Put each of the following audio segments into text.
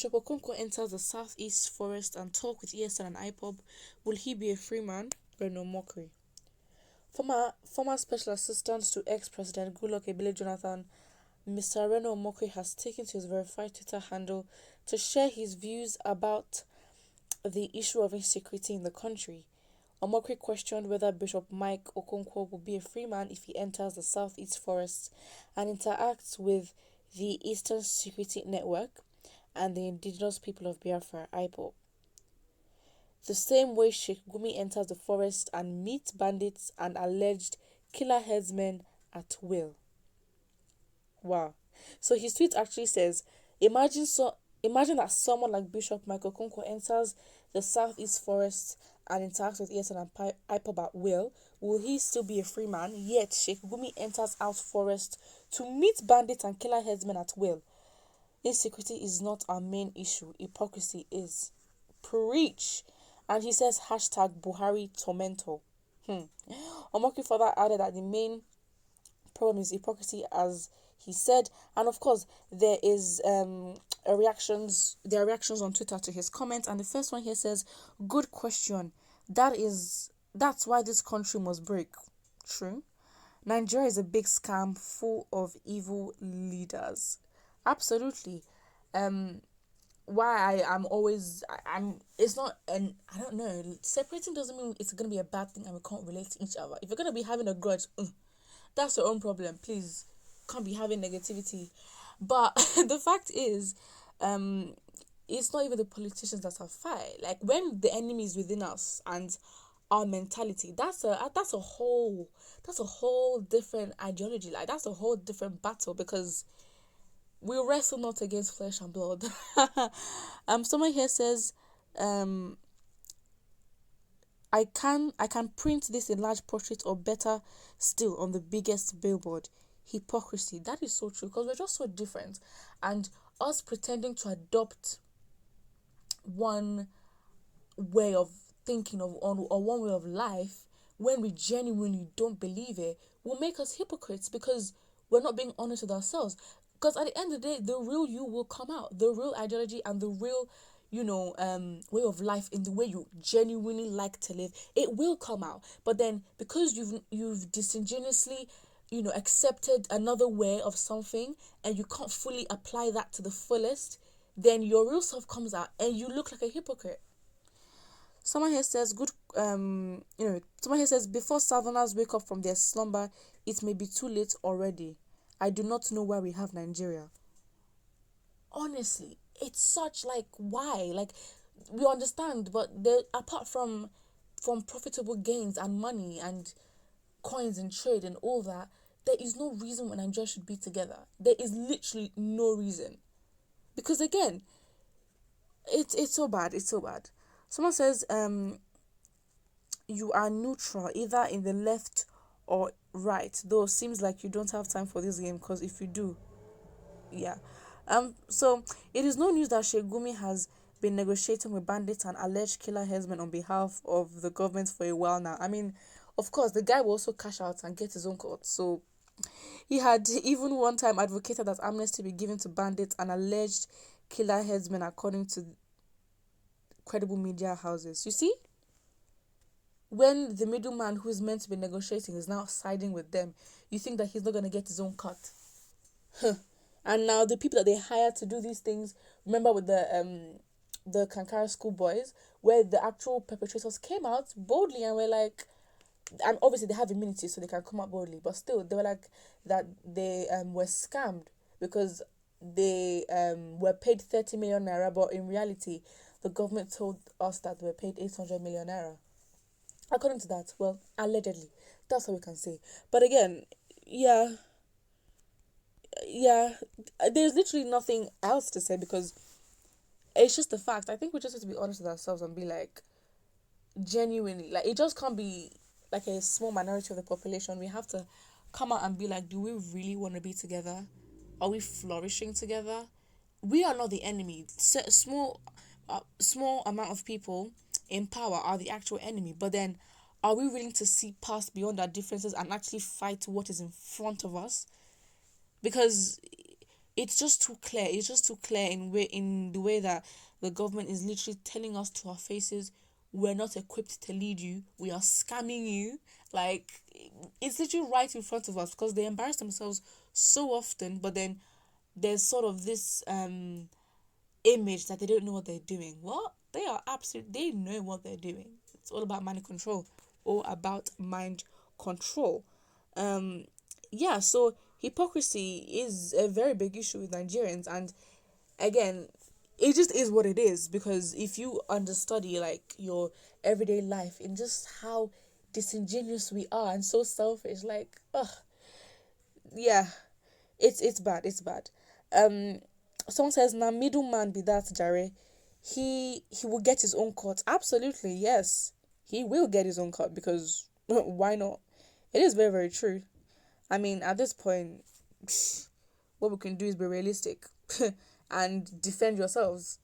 Bishop Okonkwo enters the southeast forest and talk with ESN and Ipob. Will he be a free man? Reno mockery. Former special assistant to ex-president Goodluck Ebele Jonathan, Mr. Reno mockery has taken to his verified Twitter handle to share his views about the issue of insecurity in the country. Omokri questioned whether Bishop Mike Okonkwo will be a free man if he enters the southeast forests and interacts with the Eastern Security Network and the indigenous people of Biafra, Ipob. The same way Sheikh Gumi enters the forest and meets bandits and alleged killer headsmen at will. Wow. So his tweet actually says, imagine that someone like Bishop Michael Okonkwo enters the southeast forest and interacts with ESN and Ipob at will. Will he still be a free man? Yet Sheikh Gumi enters out forest to meet bandits and killer headsmen at will. Insecurity is not our main issue. Hypocrisy is. Preach. And he says hashtag Buhari Tormentor. Omoki further added that the main problem is hypocrisy, as he said, and of course there are reactions on Twitter to his comment, and the first one here says, good question. That's why this country must break. True. Nigeria is a big scam full of evil leaders. Absolutely. Why I'm it's not, and I don't know, separating doesn't mean it's gonna be a bad thing and we can't relate to each other. If you're gonna be having a grudge, that's your own problem. Please, can't be having negativity. But the fact is, it's not even the politicians that are fight. Like, when the enemy is within us and our mentality, that's a whole different ideology. Like, that's a whole different battle, because we wrestle not against flesh and blood. Someone here says, I can print this in large portrait, or better still, on the biggest billboard. Hypocrisy. That is so true, because we're just so different, and us pretending to adopt one way of thinking or one way of life when we genuinely don't believe it will make us hypocrites, because we're not being honest with ourselves. Because at the end of the day, the real you will come out. The real ideology and the real, way of life, in the way you genuinely like to live, it will come out. But then, because you've disingenuously, accepted another way of something, and you can't fully apply that to the fullest, then your real self comes out and you look like a hypocrite. Someone here says, before Southerners wake up from their slumber, it may be too late already. I do not know why we have Nigeria. Honestly, it's such, why? We understand, but apart from profitable gains and money and coins and trade and all that, there is no reason when Nigeria should be together. There is literally no reason. Because again, it's so bad. It's so bad. Someone says, you are neutral, either in the left or right, though seems like you don't have time for this game, because if you do, yeah. So it is no news that Sheikh Gumi has been negotiating with bandits and alleged killer headsmen on behalf of the government for a while now. I mean, of course, the guy will also cash out and get his own court. So he had even one time advocated that amnesty be given to bandits and alleged killer headsmen, according to credible media houses. You see? When the middleman who is meant to be negotiating is now siding with them, you think that he's not going to get his own cut. And now the people that they hire to do these things, remember with the Kankara school boys, where the actual perpetrators came out boldly and were like, and obviously they have immunity so they can come out boldly, but still they were like that they were scammed because they were paid 30 million naira, but in reality the government told us that they were paid 800 million naira. According to that, well, allegedly, that's what we can say. But again, yeah, there's literally nothing else to say, because it's just a fact. I think we just have to be honest with ourselves and be like, genuinely, it just can't be like a small minority of the population. We have to come out and be like, do we really want to be together? Are we flourishing together? We are not the enemy. Small amount of people in power are the actual enemy, but then are we willing to see past beyond our differences and actually fight what is in front of us? Because it's just too clear. It's just too clear in the way that the government is literally telling us to our faces, we're not equipped to lead you. We are scamming you. Like, it's literally right in front of us, because they embarrass themselves so often, but then there's sort of this image that they don't know what they're doing. What? They are absolute. They know what they're doing. It's all about mind control. All about mind control. Um, yeah. So hypocrisy is a very big issue with Nigerians, and again, it just is what it is, because if you understudy like your everyday life and just how disingenuous we are and so selfish, like, ugh, yeah, it's bad. It's bad. Um, Someone says, "Na middleman be that Jare. He will get his own cut." Absolutely, yes, he will get his own cut, because why not? It is very, very true. I mean, at this point, what we can do is be realistic and defend yourselves.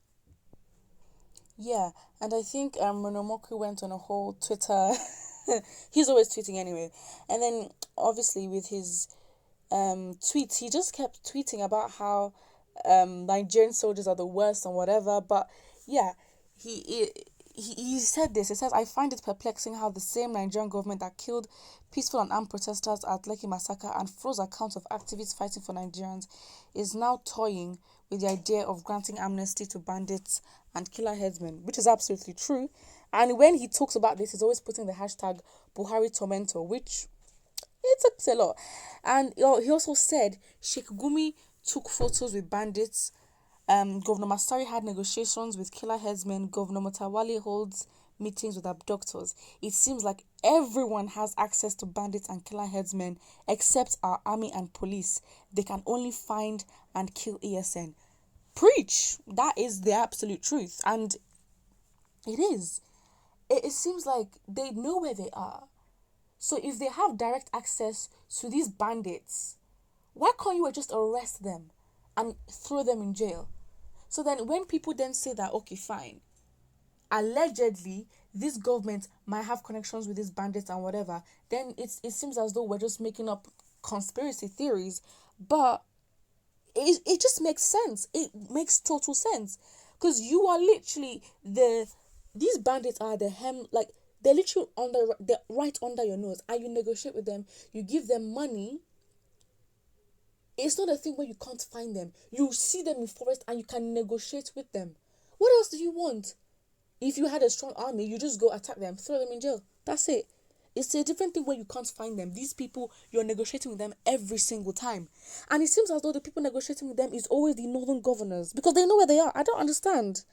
Yeah, and I think Monomoku went on a whole Twitter. He's always tweeting anyway, and then obviously with his tweets, he just kept tweeting about how Nigerian soldiers are the worst and whatever. But yeah, he he said this. He says, "I find it perplexing how the same Nigerian government that killed peaceful and armed protesters at Lekki massacre and froze accounts of activists fighting for Nigerians is now toying with the idea of granting amnesty to bandits and killer headsmen," which is absolutely true. And when he talks about this, he's always putting the hashtag Buhari Tormentor, which it took a lot. And he also said Sheikh Gumi took photos with bandits. Governor Masari had negotiations with killer headsmen. Governor Mutawali holds meetings with abductors. It seems like everyone has access to bandits and killer headsmen except our army and police. They can only find and kill ESN. Preach! That is the absolute truth. And it is. It seems like they know where they are. So if they have direct access to these bandits, why can't you just arrest them and throw them in jail? So then when people then say that, okay, fine, allegedly this government might have connections with these bandits and whatever, then it seems as though we're just making up conspiracy theories. But it just makes sense. It makes total sense. Because you are literally these bandits are the hem, like, they're literally they're right under your nose, and you negotiate with them, you give them money. It's not a thing where you can't find them. You see them in forest and you can negotiate with them. What else do you want? If you had a strong army, you just go attack them, throw them in jail. That's it. It's a different thing when you can't find them. These people, you're negotiating with them every single time. And it seems as though the people negotiating with them is always the northern governors, because they know where they are. I don't understand.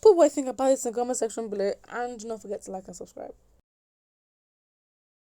Put what you think about it in the comment section below, and do not forget to like and subscribe.